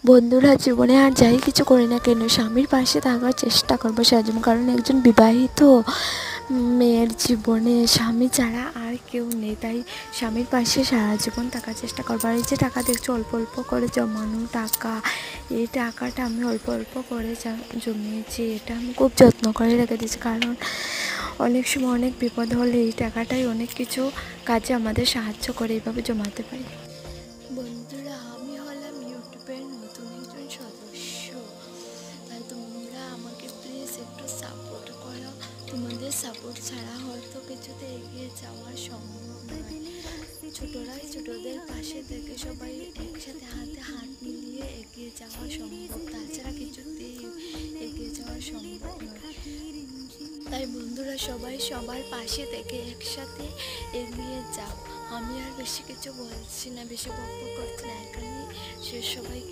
বন্ধুরা, জীবনে আর যাই কিছু করি না কেন স্বামীর পাশে থাকার চেষ্টা করবো সারাজীবন। কারণ একজন বিবাহিত মেয়ের জীবনে স্বামী ছাড়া আর কেউ নেই, তাই স্বামীর পাশে সারা জীবন থাকার চেষ্টা করবো। আর এই যে টাকা দেখছো অল্প অল্প করে জমানো টাকা, এই টাকাটা আমি অল্প অল্প করে জমিয়েছি। এটা আমি খুব যত্ন করে রেখে দিয়েছি, কারণ অনেক সময় অনেক বিপদ হলে এই টাকাটাই অনেক কিছু কাজে আমাদের সাহায্য করে, এইভাবে জমাতে পারি। বন্ধুরা, আমি হলাম ইউটিউবের নতুন একজন সদস্য, তাই তোমরা আমাকে প্লিজ একটু সাপোর্ট করো। তোমাদের সাপোর্ট ছাড়া হয়তো কিছুতে এগিয়ে যাওয়া সম্ভব নয়। ছোটরাই ছোটদের পাশে থেকে সবাই একসাথে হাতে হাত মিলিয়ে এগিয়ে যাওয়া সম্ভব, তাছাড়া কিছুতেই এগিয়ে যাওয়া সম্ভব নয়। তাই বন্ধুরা, সবাই সবার পাশে থেকে একসাথে এগিয়ে যাও। আমি আর বেশি কিছু বলছি না, বেশি বকবক করছি না, এখানে সবাই